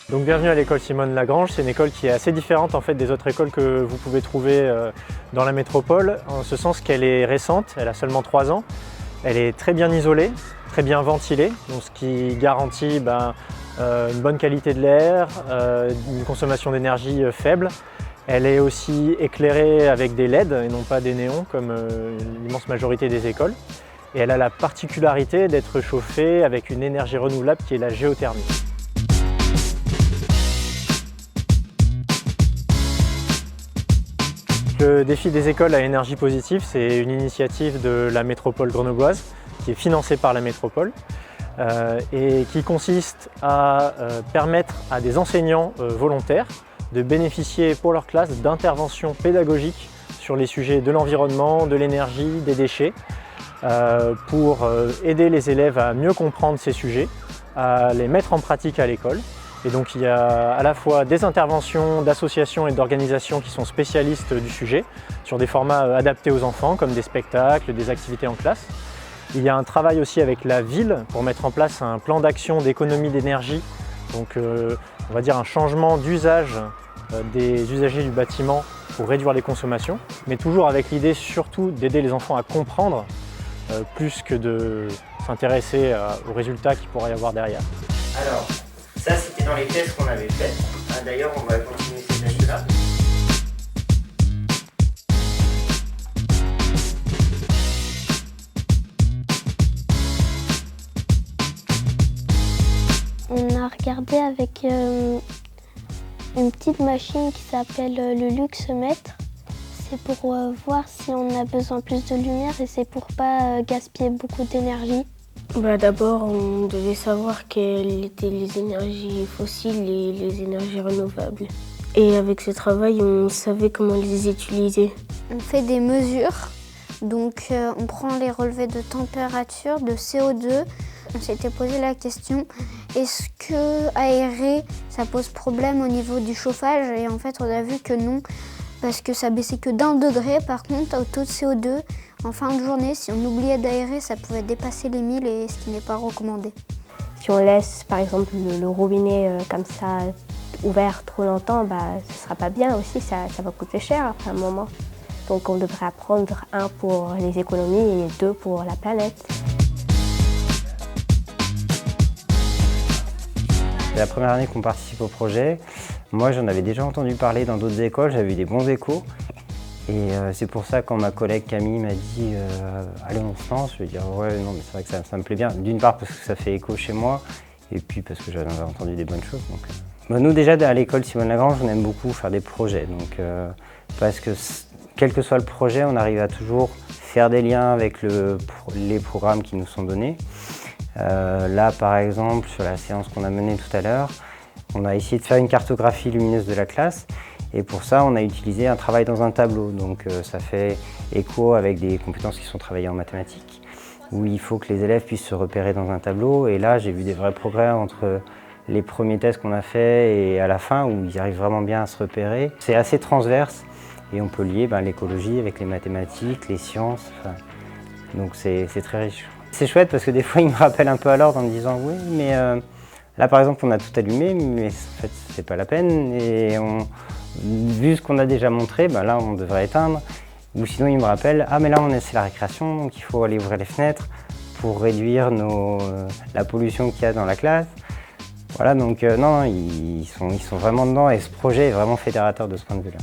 Donc bienvenue à l'école Simone Lagrange. C'est une école qui est assez différente en fait des autres écoles que vous pouvez trouver dans la métropole, en ce sens qu'elle est récente, elle a seulement 3 ans. Elle est très bien isolée, très bien ventilée, donc ce qui garantit une bonne qualité de l'air, une consommation d'énergie faible. Elle est aussi éclairée avec des LED et non pas des néons comme l'immense majorité des écoles. Et elle a la particularité d'être chauffée avec une énergie renouvelable qui est la géothermie. Le défi des écoles à énergie positive, c'est une initiative de la métropole grenobloise qui est financée par la métropole et qui consiste à permettre à des enseignants volontaires de bénéficier pour leur classe d'interventions pédagogiques sur les sujets de l'environnement, de l'énergie, des déchets, pour aider les élèves à mieux comprendre ces sujets, à les mettre en pratique à l'école. Et donc il y a à la fois des interventions d'associations et d'organisations qui sont spécialistes du sujet, sur des formats adaptés aux enfants, comme des spectacles, des activités en classe. Il y a un travail aussi avec la ville pour mettre en place un plan d'action d'économie d'énergie, donc on va dire un changement d'usage des usagers du bâtiment pour réduire les consommations, mais toujours avec l'idée surtout d'aider les enfants à comprendre plus que de s'intéresser aux résultats qu'il pourrait y avoir derrière. Alors, ça c'était dans les tests qu'on avait fait. D'ailleurs, on va continuer ces tests-là. On a regardé avec une petite machine qui s'appelle le luxomètre. C'est pour voir si on a besoin plus de lumière et c'est pour pas gaspiller beaucoup d'énergie. D'abord, on devait savoir quelles étaient les énergies fossiles et les énergies renouvelables. Et avec ce travail, on savait comment les utiliser. On fait des mesures, donc on prend les relevés de température, de CO2. On s'était posé la question, est-ce que aérer, ça pose problème au niveau du chauffage? Et en fait, on a vu que non, parce que ça baissait que d'1 degré. Par contre, au taux de CO2, en fin de journée, si on oubliait d'aérer, ça pouvait dépasser les 1000 et ce qui n'est pas recommandé. Si on laisse par exemple le robinet comme ça ouvert trop longtemps, ce ne sera pas bien aussi, ça va coûter cher après un moment. Donc on devrait apprendre 1 pour les économies et 2 pour la planète. C'est la première année qu'on participe au projet. Moi, j'en avais déjà entendu parler dans d'autres écoles, j'avais eu des bons échos. Et c'est pour ça quand ma collègue Camille m'a dit allez on se lance, je lui ai dit ouais non mais c'est vrai que ça me plaît bien. D'une part parce que ça fait écho chez moi et puis parce que j'avais entendu des bonnes choses. Donc, nous déjà à l'école Simone Lagrange on aime beaucoup faire des projets. Donc, parce que quel que soit le projet on arrive à toujours faire des liens avec les programmes qui nous sont donnés. Là par exemple sur la séance qu'on a menée tout à l'heure, on a essayé de faire une cartographie lumineuse de la classe. Et pour ça, on a utilisé un travail dans un tableau. Donc ça fait écho avec des compétences qui sont travaillées en mathématiques, où il faut que les élèves puissent se repérer dans un tableau. Et là, j'ai vu des vrais progrès entre les premiers tests qu'on a faits et à la fin, où ils arrivent vraiment bien à se repérer. C'est assez transverse et on peut lier l'écologie avec les mathématiques, les sciences. Donc c'est très riche. C'est chouette parce que des fois, ils me rappellent un peu à l'ordre en me disant « oui, mais là, par exemple, on a tout allumé, mais en fait, c'est pas la peine. » Et vu ce qu'on a déjà montré, là on devrait éteindre. Ou sinon ils me rappellent, ah mais là c'est la récréation, donc il faut aller ouvrir les fenêtres pour réduire la pollution qu'il y a dans la classe. Voilà, donc non, ils sont vraiment dedans et ce projet est vraiment fédérateur de ce point de vue-là.